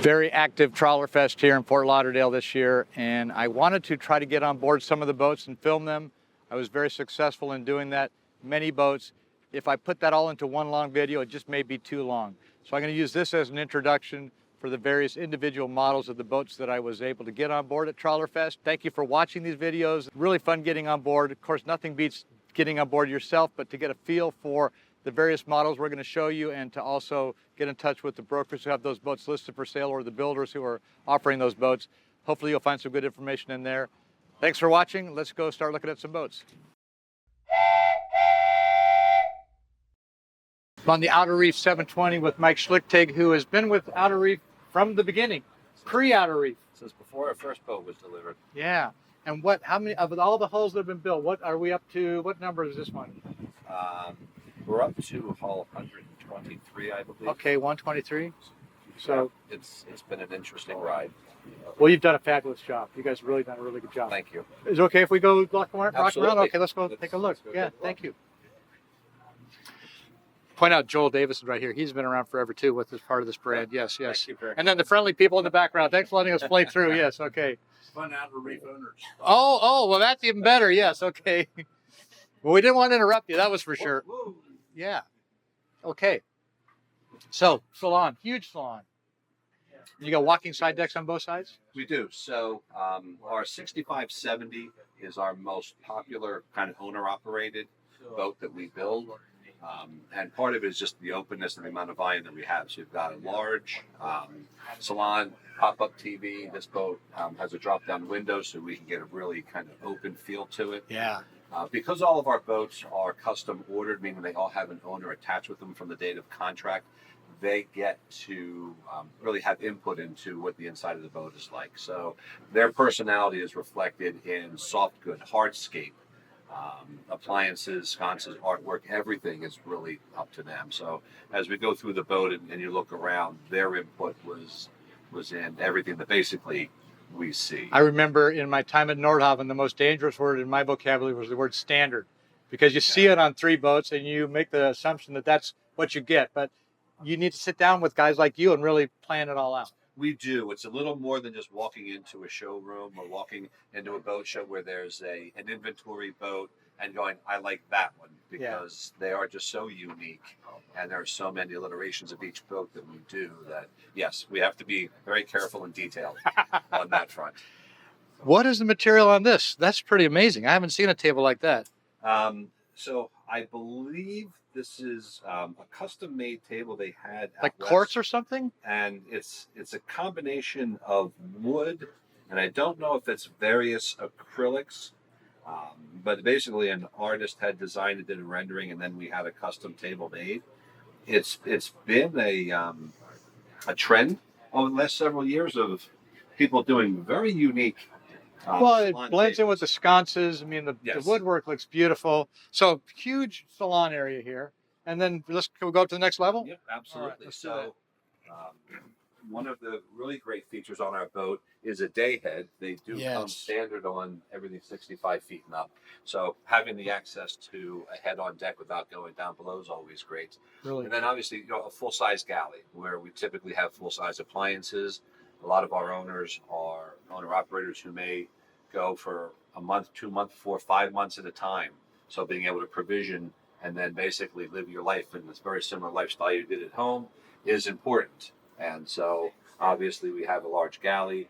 Very active TrawlerFest here in Fort Lauderdale this year, and I wanted to try to get on board some of the boats and film them. I was very successful in doing that. Many boats. If I put that all into one long video, it just may be too long. So I'm going to use this as an introduction for the various individual models of the boats that I was able to get on board at TrawlerFest. Thank you for watching these videos. Really fun getting on board. Of course, nothing beats getting on board yourself, but to get a feel for the various models we're going to show you, and to also get in touch with the brokers who have those boats listed for sale or the builders who are offering those boats. Hopefully you'll find some good information in there. Thanks for watching. Let's go start looking at some boats. I'm on the Outer Reef 720 with Mike Schlichtig, who has been with Outer Reef from the beginning, pre-Outer Reef. Since before our first boat was delivered. Yeah. And how many of all the hulls that have been built, what are we up to? What number is this one? We're up to hull 123, I believe. Okay, 123. So yeah, it's been an interesting ride. Well, you've done a fabulous job. You guys have really done a really good job. Thank you. Is it okay if we go rock around? Okay, let's go take a look. Go yeah, thank you. Point out Joel Davis right here. He's been around forever too with this part of this brand. Yes, yes. And then the friendly people in the background. Thanks for letting us play through. Yes, okay. Fun Outer Reef owners. Oh, well, that's even better. Yes, okay. Well, we didn't want to interrupt you. That was for sure. Whoa. Yeah. Okay. So, Salon, huge Salon. You got walking side decks on both sides? We do. So our 6570 is our most popular kind of owner-operated boat that we build. And part of it is just the openness and the amount of volume that we have. So you've got a large Salon pop-up TV. This boat has a drop-down window, so we can get a really kind of open feel to it. Yeah. Because all of our boats are custom ordered, meaning they all have an owner attached with them from the date of contract, they get to really have input into what the inside of the boat is like. So their personality is reflected in soft good, hardscape, appliances, sconces, artwork, everything is really up to them. So as we go through the boat and you look around, their input was in everything that basically we see. I remember in my time at Nordhaven, the most dangerous word in my vocabulary was the word standard, because you see it on three boats and you make the assumption that that's what you get, but you need to sit down with guys like you and really plan it all out. We do. It's a little more than just walking into a showroom or walking into a boat show where there's an inventory boat and going, I like that one, because they are just so unique. And there are so many alliterations of each boat that we do that, yes, we have to be very careful and detailed on that front. What is the material on this? That's pretty amazing. I haven't seen a table like that. So I believe this is a custom-made table they had like quartz or something? And it's a combination of wood, and I don't know if it's various acrylics, but basically an artist had designed it, did a rendering, and then we had a custom table made. It's been a trend over the last several years of people doing very unique. Well, it blends in with the sconces. I mean, the woodwork looks beautiful. So huge salon area here. And then can we go to the next level? Yep, absolutely. Right, so one of the really great features on our boat is a day head. They do come standard on everything 65 feet and up. So having the access to a head on deck without going down below is always great. Really? And then obviously, a full-size galley where we typically have full-size appliances. A lot of our owners are owner-operators who may go for a month, 2 months, 4, 5 months at a time. So being able to provision and then basically live your life in this very similar lifestyle you did at home is important. And so obviously we have a large galley.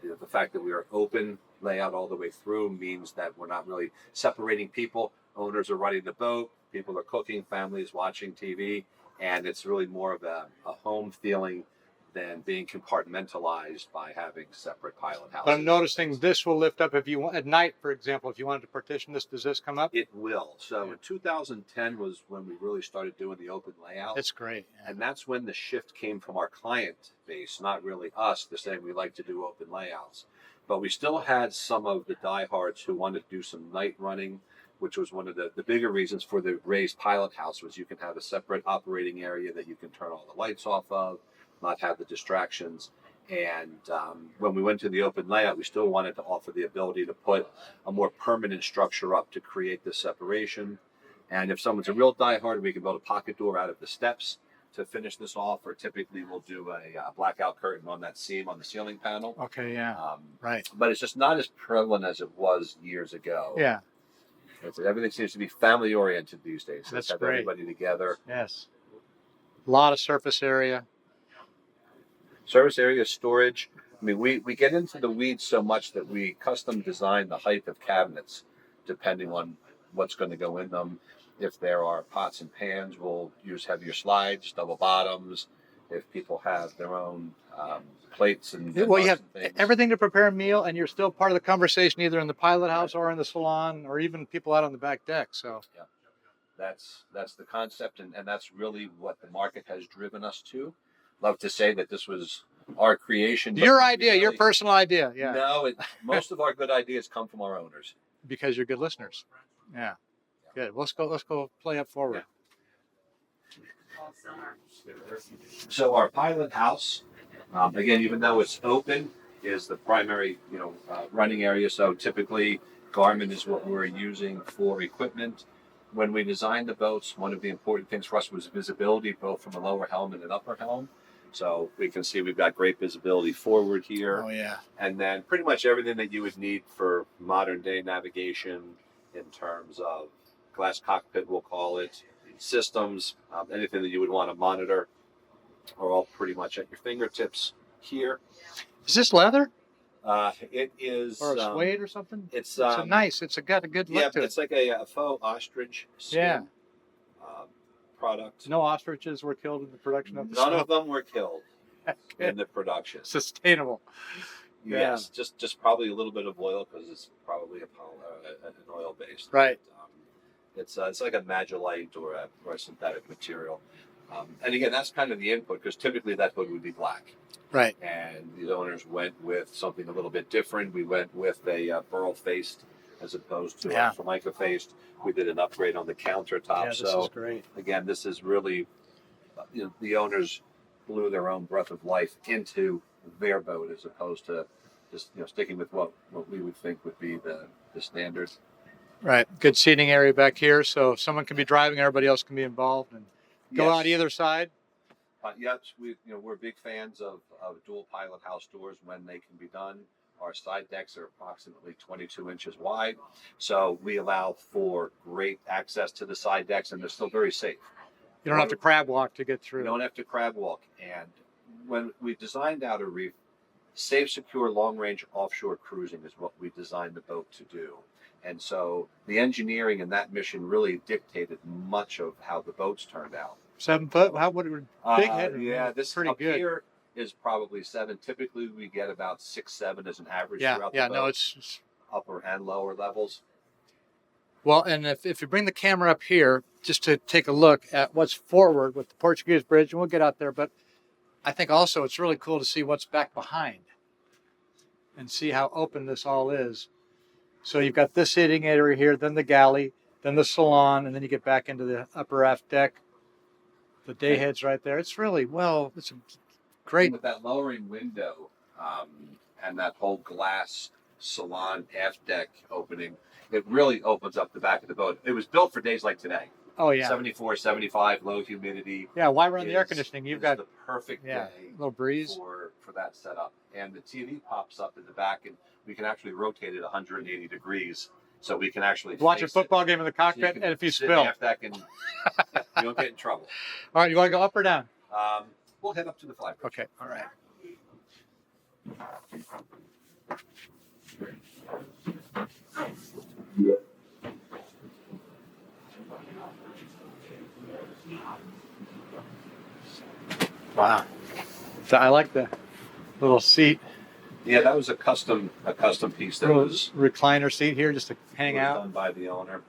The fact that we are open layout all the way through means that we're not really separating people. Owners are running the boat, people are cooking, families watching TV, and it's really more of a home feeling than being compartmentalized by having separate pilot houses. But I'm noticing this will lift up if you want at night, for example, if you wanted to partition this, does this come up? It will. So in 2010 was when we really started doing the open layout. It's great. Yeah. And that's when the shift came from our client base, not really us, to saying we like to do open layouts. But we still had some of the diehards who wanted to do some night running, which was one of the bigger reasons for the raised pilot house, was you can have a separate operating area that you can turn all the lights off of, not have the distractions. And when we went to the open layout, we still wanted to offer the ability to put a more permanent structure up to create the separation. And if someone's a real diehard, we can build a pocket door out of the steps to finish this off, or typically we'll do a blackout curtain on that seam on the ceiling panel. Okay, yeah, right. But it's just not as prevalent as it was years ago. Yeah, Everything seems to be family oriented these days. That's Let's have great. everybody together. yes. A lot of surface area. Service area storage. I mean, we get into the weeds so much that we custom design the height of cabinets depending on what's going to go in them. If there are pots and pans, we'll use heavier slides, double bottoms. If people have their own plates and Well, you have mugs and things. everything to prepare a meal, and you're still part of the conversation, either in the pilot house or in the salon, or even people out on the back deck. So That's the concept, and that's really what the market has driven us to. Love to say that this was our creation. but your idea, your really- personal idea, yeah, No, most of our good ideas come from our owners. because you're good listeners. Yeah, good. Let's go play up forward. So our pilot house, again, even though it's open, is the primary, running area. So typically, Garmin is what we're using for equipment. When we designed the boats, one of the important things for us was visibility, both from a lower helm and an upper helm. So we can see we've got great visibility forward here. Oh yeah, And then pretty much everything that you would need for modern day navigation in terms of glass cockpit, we'll call it, systems, anything that you would want to monitor are all pretty much at your fingertips here. is this leather It is or a suede or something? It's It's got a good look yeah, to it. it's like a faux ostrich skin Yeah. product. No ostriches were killed in the production of the None stuff. of them were killed in Good. the production. Sustainable. Yeah. Yes, just probably a little bit of oil because it's probably an oil based. Right. It's like a magellite or a synthetic material. And again, that's kind of the input because typically that hood would be black. Right. And the owners went with something a little bit different. We went with a burl faced as opposed to Yeah. a formica faced. We did an upgrade on the countertop. Yeah, this So is great. again, this is really, the owners blew their own breath of life into their boat as opposed to just sticking with what we would think would be the standard. Right. Good seating area back here, so someone can be driving, everybody else can be involved and go Yes. out either side. Yes, we're big fans of dual pilot house doors when they can be done. Our side decks are approximately 22 inches wide, so we allow for great access to the side decks, and they're still very safe. You don't have to crab walk to get through. You don't have to crab walk. And when we designed Outer Reef, safe, secure, long-range offshore cruising is what we designed the boat to do. And so the engineering in that mission really dictated much of how the boats turned out. 7 foot? How would it big headroom? Yeah, this pretty up good. here is probably 7. Typically, we get about 6, 7 as an average Yeah, throughout yeah, the no, boat, it's upper and lower levels. well, and if you bring the camera up here just to take a look at what's forward with the Portuguese bridge, and we'll get out there, but I think also it's really cool to see what's back behind and see how open this all is. So you've got this sitting area here, then the galley, then the salon, and then you get back into the upper aft deck. The day head's right there. It's really, it's a great. With that lowering window and that whole glass salon aft deck opening, it really opens up the back of the boat. It was built for days like today. Oh, yeah. 74, 75, low humidity. Yeah, why run the air is- conditioning? You've is got the perfect a day little breeze. for that setup. And the TV pops up in the back, and we can actually rotate it 180 degrees. So we can actually Watch a face it. football game in the So you cockpit, can and if you sit spill. aft deck and you don't get in trouble. All right, you want to go up or down? We'll head up to the Flybridge. Okay, all right. Wow. So I like the little seat, Yeah, that was a custom piece that little was recliner seat here just to hang was out. done by the owner.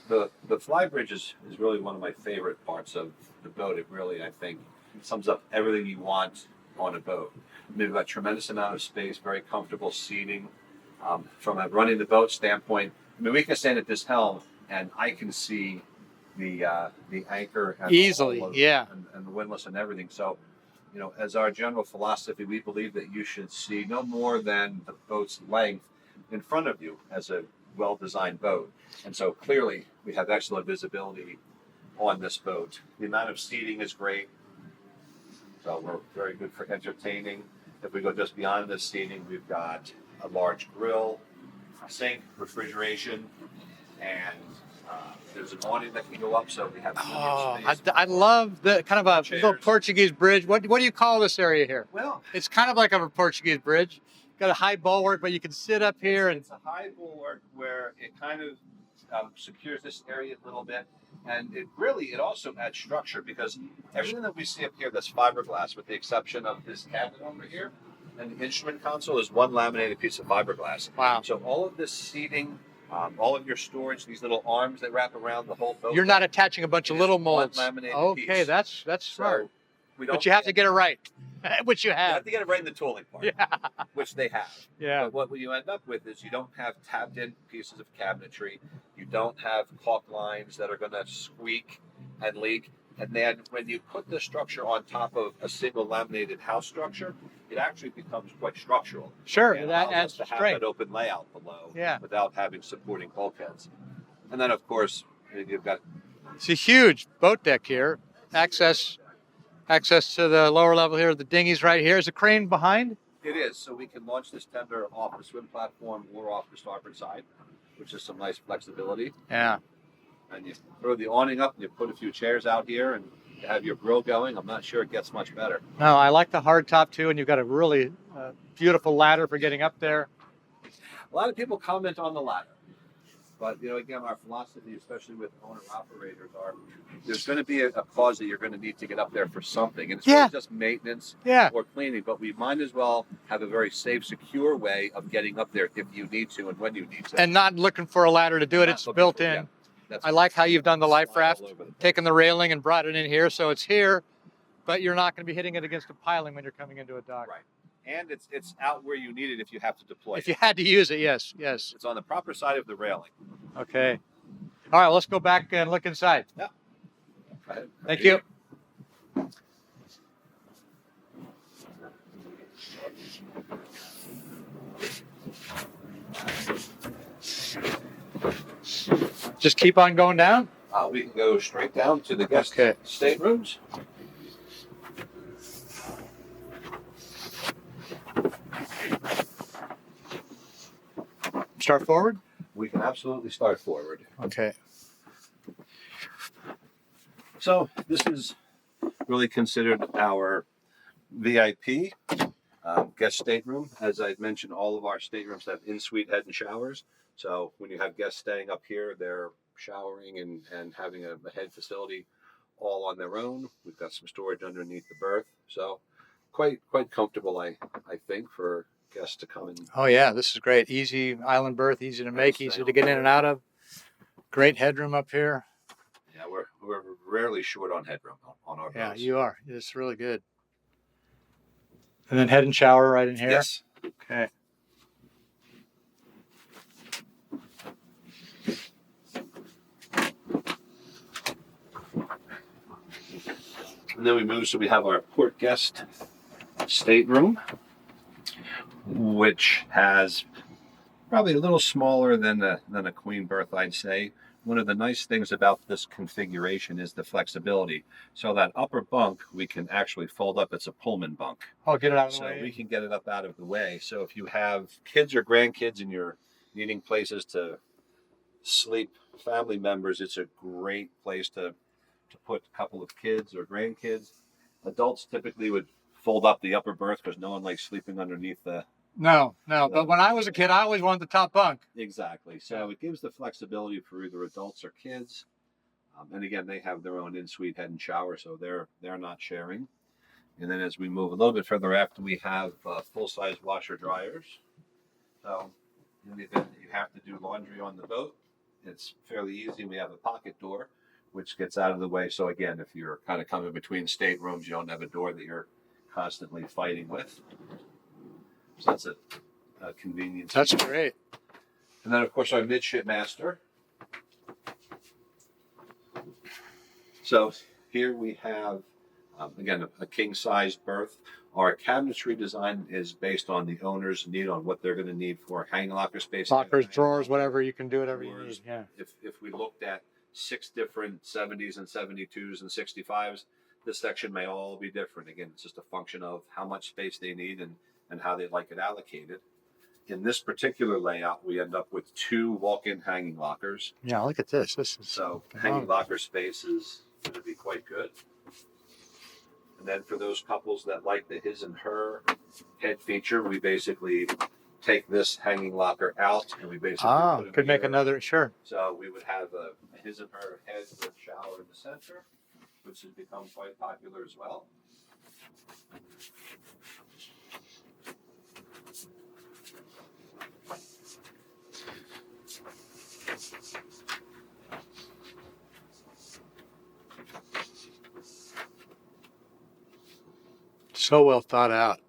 The Flybridge is really one of my favorite parts of the boat. It really, I think, sums up everything you want on a boat. We've got a tremendous amount of space, very comfortable seating. From a running the boat standpoint, I mean, we can stand at this helm and I can see the anchor and Easily, the hull yeah. and the windlass and everything. So, as our general philosophy, we believe that you should see no more than the boat's length in front of you as a well-designed boat. And so clearly we have excellent visibility on this boat. The amount of seating is great. So we're very good for entertaining. If we go just beyond this seating, we've got a large grill, a sink, refrigeration, and there's an awning that can go up, so we have plenty of space. I love the kind of a Chairs. little Portuguese bridge. What do you call this area here? Well, It's kind of like a Portuguese bridge. Got a high bulwark, but you can sit up here and it's a high bulwark where it kind of secures this area a little bit, and it also adds structure because everything that we see up here that's fiberglass, with the exception of this cabinet over here and the instrument console, is one laminated piece of fiberglass. wow. So all of this seating, all of your storage, these little arms that wrap around the whole boat. You're not attaching a bunch of It is little one molds. laminated Okay, piece. that's smart. So we don't. But you have to get it right, which you You have. have to get it right in the tooling part, Yeah. which they have. Yeah. But what you end up with is you don't have tapped-in pieces of cabinetry. You don't have caulk lines that are going to squeak and leak. And then when you put the structure on top of a single laminated house structure, it actually becomes quite structural. Sure, And that allows adds us to have strength. that open layout below, Yeah. without having supporting bulkheads. And then, of course, you've got It's a huge boat deck here. Access to the lower level here. The dinghy's right here. Is a crane behind? it is, so we can launch this tender off the swim platform or off the starboard side, which is some nice flexibility. Yeah. And you throw the awning up and you put a few chairs out here and you have your grill going. I'm not sure it gets much better. No, I like the hard top too, and you've got a really beautiful ladder for getting up there. A lot of people comment on the ladder. But, again, our philosophy, especially with owner-operators, are there's going to be a cause that you're going to need to get up there for something. And it's Yeah. really just maintenance Yeah. or cleaning. But we might as well have a very safe, secure way of getting up there if you need to and when you need to. And not looking for a ladder to do it. Not It's looking built for- in. yeah, that's I like how you've done the life slide raft, all over the place. taken the railing and brought it in here, so it's here, but you're not going to be hitting it against a piling when you're coming into a dock. Right. And it's out where you need it if you have to deploy If it. you had to use it, yes, yes. It's on the proper side of the railing. Okay. All right, let's go back and look inside. Go ahead. Thank you. Just keep on going down? We can go straight down to the guest Okay. staterooms. Start forward? We can absolutely start forward. Okay. So this is really considered our VIP guest stateroom. As I mentioned, all of our staterooms have in-suite head and showers. So when you have guests staying up here, they're showering and having a head facility all on their own. We've got some storage underneath the berth. So quite comfortable, I think, for guests to come in. Oh, yeah, this is great. Easy island berth, easy to make, easy to get in and out of. Great headroom up here. Yeah, we're rarely short on headroom on our Yeah, boats. you are. It's really good. And then head and shower right in here? Yes. Okay. And then we move, so we have our port guest stateroom, which has probably a little smaller than a queen berth, I'd say. One of the nice things about this configuration is the flexibility. So that upper bunk, we can actually fold up. It's a Pullman bunk. Oh, get it out of the So way. we can get it up out of the way. So if you have kids or grandkids and you're needing places to sleep, family members, it's a great place to put a couple of kids or grandkids. Adults typically would fold up the upper berth because no one likes sleeping underneath the... No. But when I was a kid, I always wanted the top bunk. Exactly. So it gives the flexibility for either adults or kids. And again, they have their own in-suite head and shower, so they're not sharing. And then as we move a little bit further after, we have full-size washer dryers. So in the event that you have to do laundry on the boat, it's fairly easy. We have a pocket door, which gets out of the way. So again, if you're kind of coming between staterooms, you don't have a door that you're constantly fighting with. So that's a convenience. That's great. And then, of course, our midship master. So here we have, again, a king-sized berth. Our cabinetry design is based on the owner's need on what they're going to need for hanging locker space. Lockers, drawers, whatever. You can do whatever you need. Drawers. Yeah. If we looked at 6 different 70s and 72s and 65s. This section may all be different. Again, it's just a function of how much space they need and how they'd like it allocated. In this particular layout, we end up with 2 walk-in hanging lockers. Yeah, look at this. This is So hanging locker space is going to be quite good. And then for those couples that like the his and her head feature, we basically take this hanging locker out and we basically put it could make here. another, sure. So we would have a his and her head with shower in the center, which has become quite popular as well. So well thought out.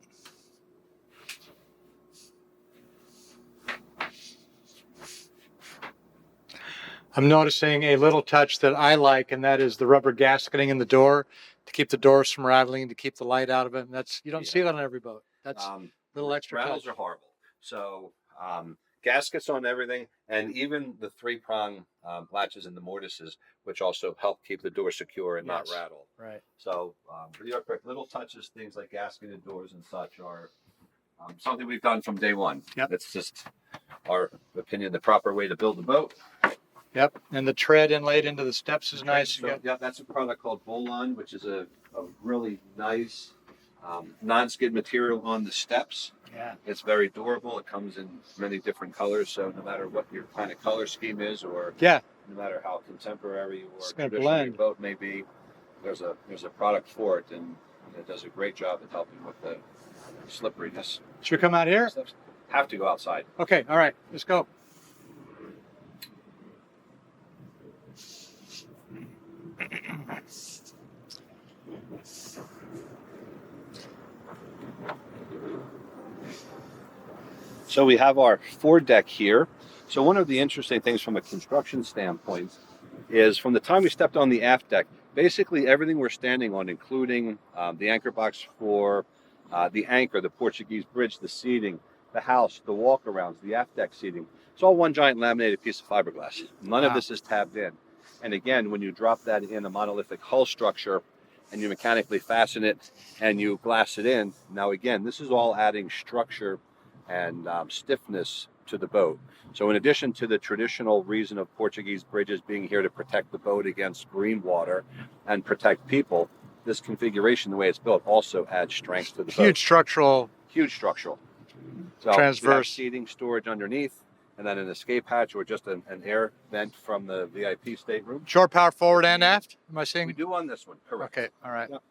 I'm noticing a little touch that I like, and that is the rubber gasketing in the door to keep the doors from rattling, to keep the light out of it. And that's, you don't see that on every boat. That's a little extra rattles touch. are horrible. So gaskets on everything, and even the 3-prong latches and the mortises, which also help keep the door secure and not rattle. Right. So little touches, things like gasketed doors and such, are something we've done from day one. Yep. It's just our opinion, the proper way to build a boat. Yep. And the tread inlaid into the steps is nice. So, yeah, that's a product called Bolon, which is a really nice non-skid material on the steps. Yeah. It's very durable. It comes in many different colors, so no matter what your kind of color scheme is, or no matter how contemporary or traditional your boat may be, there's a product for it, and it does a great job at helping with the slipperiness. Should we come out here? Have to go outside. Okay. All right. Let's go. So we have our foredeck here. So one of the interesting things from a construction standpoint is from the time we stepped on the aft deck, basically everything we're standing on, including the anchor box for the anchor, the Portuguese bridge, the seating, the house, the walk-arounds, the aft deck seating, it's all one giant laminated piece of fiberglass. None of this is tabbed in. And again, when you drop that in a monolithic hull structure and you mechanically fasten it and you glass it in, now again, this is all adding structure and stiffness to the boat. So in addition to the traditional reason of Portuguese bridges being here to protect the boat against green water and protect people, this configuration, the way it's built, also adds strength to the boat. Huge structural. So transverse seating, storage underneath, and then an escape hatch or just an air vent from the VIP stateroom. Shore power forward and aft, am I seeing? We do on this one, correct. Okay, all right. Yep.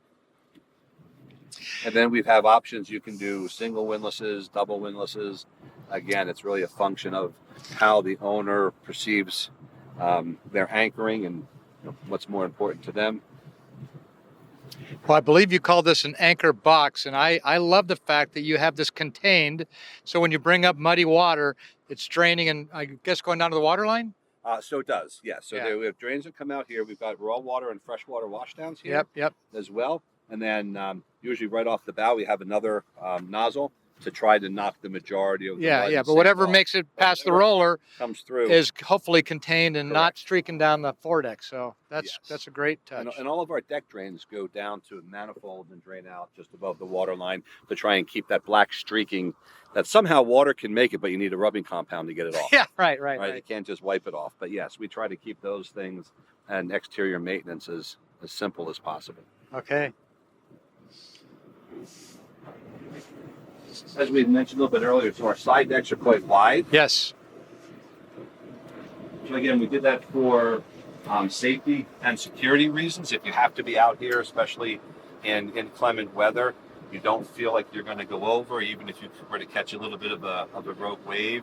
And then we have options. You can do single windlasses, double windlasses. Again, it's really a function of how the owner perceives their anchoring and what's more important to them. Well, I believe you call this an anchor box, and I love the fact that you have this contained, so when you bring up muddy water, it's draining and I guess going down to the water line? So it does, yes. So we have drains that come out here. We've got raw water and freshwater washdowns here as well. And then usually right off the bow, we have another nozzle to try to knock the majority of the mud but whatever off. makes it past the roller comes through is hopefully contained and not streaking down the foredeck. So that's a great touch. And all of our deck drains go down to a manifold and drain out just above the water line to try and keep that black streaking that somehow water can make it, but you need a rubbing compound to get it off. Right. You can't just wipe it off. But yes, we try to keep those things and exterior maintenance as simple as possible. Okay. As we mentioned a little bit earlier, so our side decks are quite wide. Yes. So again, we did that for safety and security reasons. If you have to be out here, especially in inclement weather, you don't feel like you're going to go over, even if you were to catch a little bit of a rogue wave.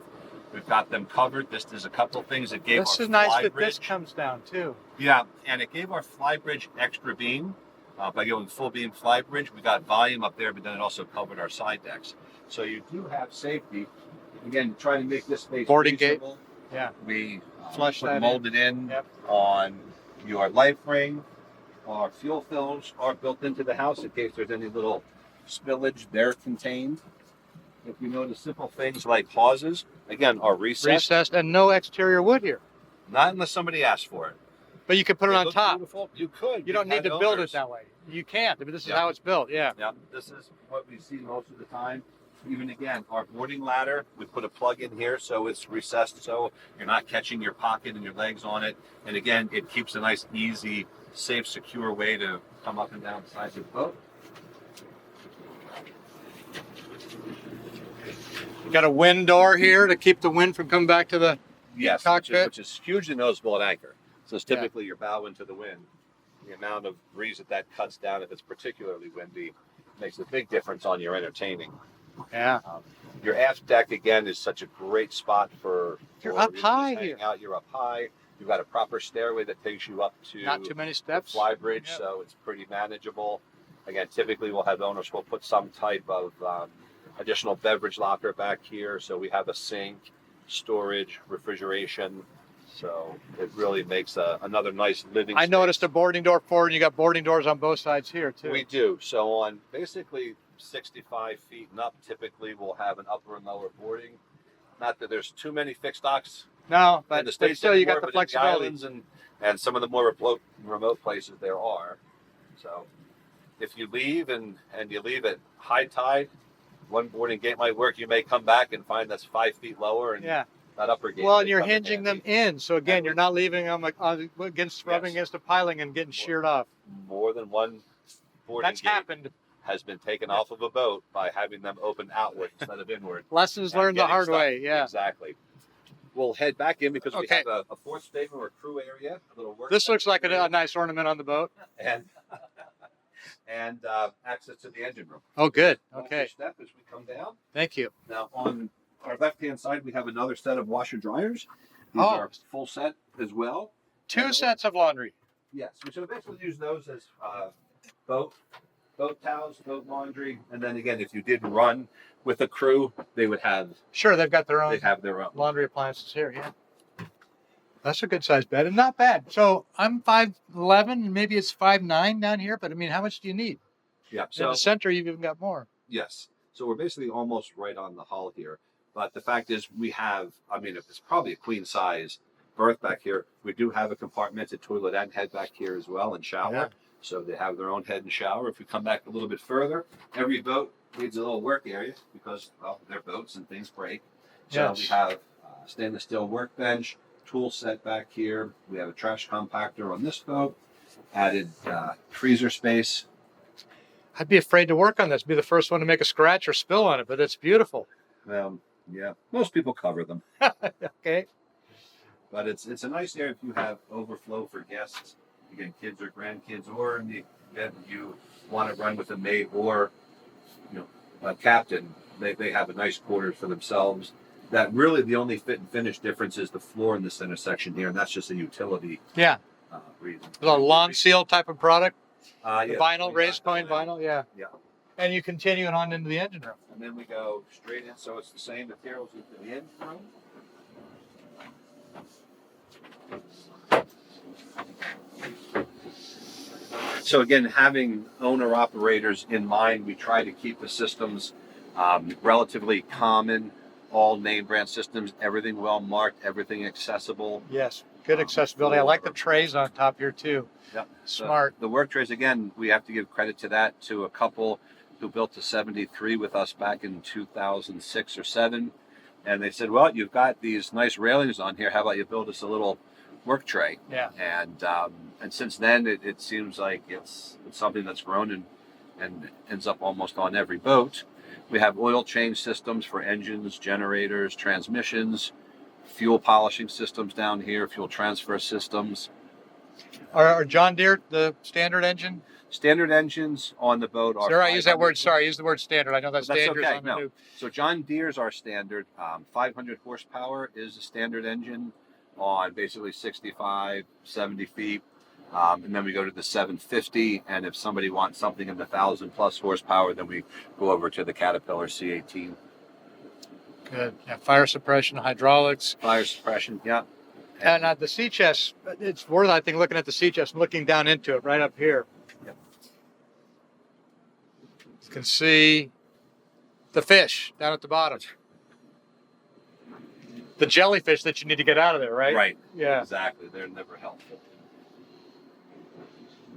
We've got them covered. There's a couple of things that gave this our is nice Flybridge. that this comes down too. Yeah, and it gave our Flybridge extra beam. By going full beam Flybridge, we got volume up there, but then it also covered our side decks. So you do have safety. Again, trying to make this space boarding reasonable. Gate. Yeah. We Flush that molded in on your life ring. Our fuel films are built into the house in case there's any little spillage. They're contained. If you notice simple things like hawsers, again, are recessed. And no exterior wood here. Not unless somebody asks for it. But you could put it on looks top. Beautiful. You could. You don't need We've to had build it owners. that way. You can't. I mean, this is Yeah. how it's built. Yeah. Yeah, this is what we see most of the time. Even again, our boarding ladder, we put a plug in here so it's recessed so you're not catching your pocket and your legs on it. And again, it keeps a nice, easy, safe, secure way to come up and down the sides of the boat. You got a wind door here to keep the wind from coming back to the Yes, cockpit. which is hugely noticeable at anchor. So it's typically your bow into the wind. The amount of breeze that cuts down if it's particularly windy makes a big difference on your entertaining. Yeah. Your aft deck again is such a great spot for You're for up just high hanging here. out. You're up high. You've got a proper stairway that takes you up to Not too many the steps. Flybridge, Yep. so it's pretty manageable. Again, typically we'll have owners will put some type of additional beverage locker back here, so we have a sink, storage, refrigeration. So it really makes another nice living I space. noticed a boarding door forward, and you got boarding doors on both sides here too. We do. So on basically 65 feet and up, typically we'll have an upper and lower boarding. Not that there's too many fixed docks No, in but the States still, you anymore, got the but in flexibility. islands and some of the more remote places there are. So if you leave and you leave at high tide, one boarding gate might work. You may come back and find that's 5 feet lower, and Yeah. that upper gate. Well, may and you're come in hinging them handy. in, so again, And you're not leaving them rubbing Yes. against the piling and getting sheared off. More than one boarding That's gate happened. has been taken off of a boat by having them open outward instead of inward. Lessons and learned the getting hard stuck. way. Yeah. Exactly. We'll head back in because we Okay. have a fourth stateroom or crew area, a little work. This looks like area, a nice ornament on the boat. and access to the engine room. Oh, good. One Okay. step as we come down. Thank you. Now on our left-hand side, we have another set of washer dryers. These Oh. are full set as well. Two sets of laundry. Yes, we should basically use those as boat towels, boat laundry, and then again, if you did run with a crew, they would have Sure, they've got their own their own. laundry appliances here. Yeah. That's a good sized bed and not bad. So I'm 5'11", maybe it's 5'9" down here, but I mean, how much do you need? Yeah. In So the center, you've even got more. yes, so we're basically almost right on the hull here. But the fact is, we have. I mean, it's probably a queen size berth back here. We do have a compartmented toilet and head back here as well, and shower. Yeah. So they have their own head and shower. If we come back a little bit further, every boat needs a little work area because, well, they're boats and things break. So Yes. we have stainless steel workbench, tool set back here. We have a trash compactor on this boat, added freezer space. I'd be afraid to work on this. Be the first one to make a scratch or spill on it, but it's beautiful. Yeah, most people cover them, Okay. but it's a nice area if you have overflow for guests, again, kids or grandkids, or in the event you want to run with a mate or a captain. They have a nice quarters for themselves. That really the only fit and finish difference is the floor in the center section here, and that's just a utility Yeah. reason. It's a long seal type of product. The Yeah, vinyl, we raised got coin that. vinyl. Yeah. Yeah. And you continue it on into the engine room. And then we go straight in, so it's the same materials into the engine room. So again, having owner-operators in mind, we try to keep the systems relatively common, all name brand systems, everything well marked, everything accessible. Yes. Good accessibility. I like the trays on top here too. Yep. Smart. The work trays, again, we have to give credit to that to a couple who built a 73 with us back in 2006 or 7. And they said, well, you've got these nice railings on here. How about you build us a little work tray? Yeah. And since then, it seems like it's something that's grown and ends up almost on every boat. We have oil change systems for engines, generators, transmissions, fuel polishing systems down here, fuel transfer systems. Are John Deere the standard engine? Standard engines on the boat are. Sorry, I use that 500 word. Sorry, I use the word standard. I know that's dangerous okay. on the No. new. So John Deere's our standard. 500 horsepower is the standard engine on basically 65, 70 feet. And then we go to the 750. And if somebody wants something in the 1,000+ horsepower, then we go over to the Caterpillar C18. Good. Yeah, fire suppression, hydraulics. Fire suppression, yeah. And the sea chest, it's worth, I think, looking at the sea chest, looking down into it right up here. Yep. You can see the fish down at the bottom. The jellyfish that you need to get out of there, right? Right. Yeah. Exactly. They're never helpful.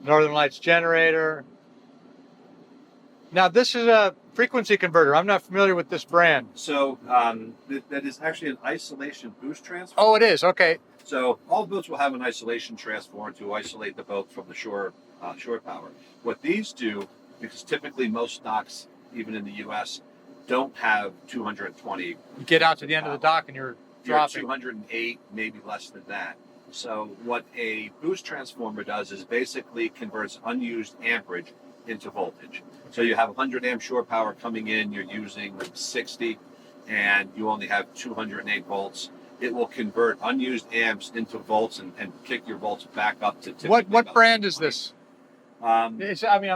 Northern Lights generator. Now this is a frequency converter. I'm not familiar with this brand. So that is actually an isolation boost transformer. Oh, it is. Okay. So all boats will have an isolation transformer to isolate the boat from the shore power. What these do, because typically most docks, even in the U.S., don't have 220. You get out to the end of the dock and you're dropping. 208, maybe less than that. So what a boost transformer does is basically converts unused amperage into voltage. So you have 100 amp shore power coming in, you're using 60, and you only have 208 volts. It will convert unused amps into volts and kick your volts back up to typically What brand 220. is this? I'm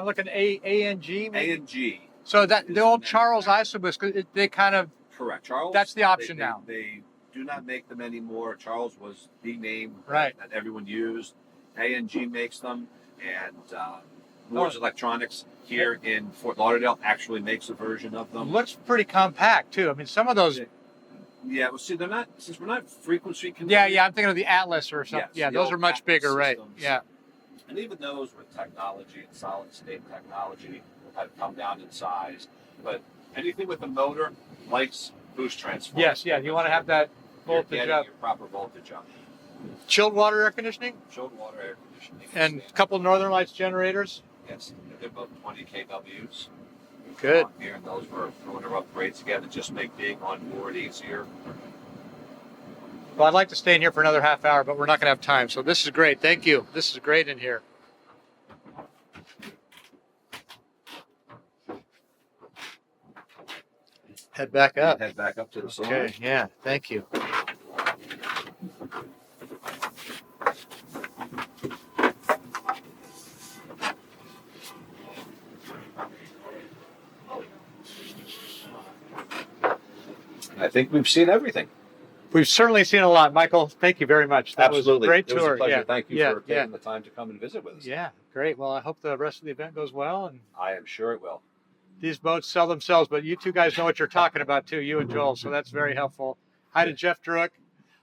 looking at A&G. A&G. So that the old Charles Isobus, they kind of correct. Charles. That's the option now. They do not make them anymore. Charles was the name right. that everyone used. A&G makes them, and Moore's Electronics here in Fort Lauderdale actually makes a version of them. Looks pretty compact too. I mean, some of those. Yeah, well, see, they're not, since we're not frequency converted. Yeah, I'm thinking of the Atlas or something. Yes, yeah, those are much bigger, right? Yeah. And even those with technology and solid state technology have come down in size. But anything with a motor likes boost transformer. Yes, yeah, you want to have that voltage You're up. your proper voltage up. Chilled water air conditioning? Chilled water air conditioning. And a couple Northern Lights generators? Yes, they're both 20 kWs. Good. Here, and those were owner upgrades again to just make being on board easier. Well, I'd like to stay in here for another half hour, but we're not going to have time. So this is great. Thank you. This is great in here. Head back up. Head back up to the Salon. Okay, yeah, thank you. I think we've seen everything. We've certainly seen a lot. Michael, thank you very much. That Absolutely. was a great It was tour. a pleasure. Yeah. Thank you for taking the time to come and visit with us. Yeah, great. Well, I hope the rest of the event goes well. And I am sure it will. these boats sell themselves, but you two guys know what you're talking about too, you and Joel, so that's very helpful. Hi to Jeff Druick.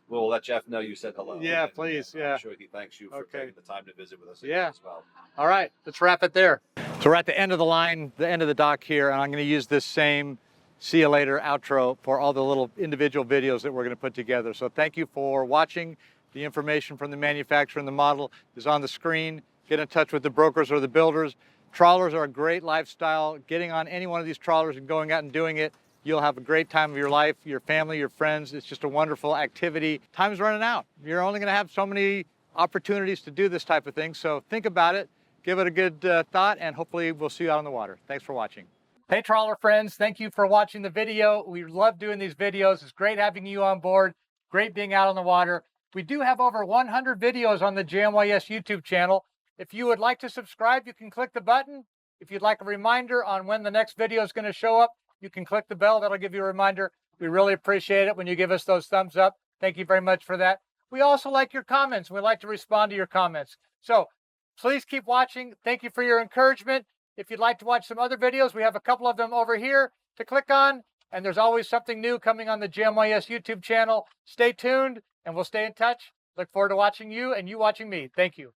We'll let Jeff know you said hello. Yeah, please. Yeah. I'm sure he thanks you for taking the time to visit with us as well. All right, let's wrap it there. So we're at the end of the line, the end of the dock here, and I'm going to use this same see you later outro for all the little individual videos that we're going to put together. So thank you for watching. The information from the manufacturer and the model is on the screen. Get in touch with the brokers or the builders. Trawlers are a great lifestyle. Getting on any one of these trawlers and going out and doing it, you'll have a great time of your life, your family, your friends. It's just a wonderful activity. Time's running out. You're only going to have so many opportunities to do this type of thing. So think about it, give it a good thought, and hopefully we'll see you out on the water. Thanks for watching. Hey, trawler friends, thank you for watching the video. We love doing these videos. It's great having you on board. Great being out on the water. We do have over 100 videos on the JMYS YouTube channel. If you would like to subscribe, you can click the button. If you'd like a reminder on when the next video is going to show up, you can click the bell. That'll give you a reminder. We really appreciate it when you give us those thumbs up. Thank you very much for that. We also like your comments. We like to respond to your comments. So please keep watching. Thank you for your encouragement. If you'd like to watch some other videos, we have a couple of them over here to click on. And there's always something new coming on the JMYS YouTube channel. Stay tuned and we'll stay in touch. Look forward to watching you and you watching me. Thank you.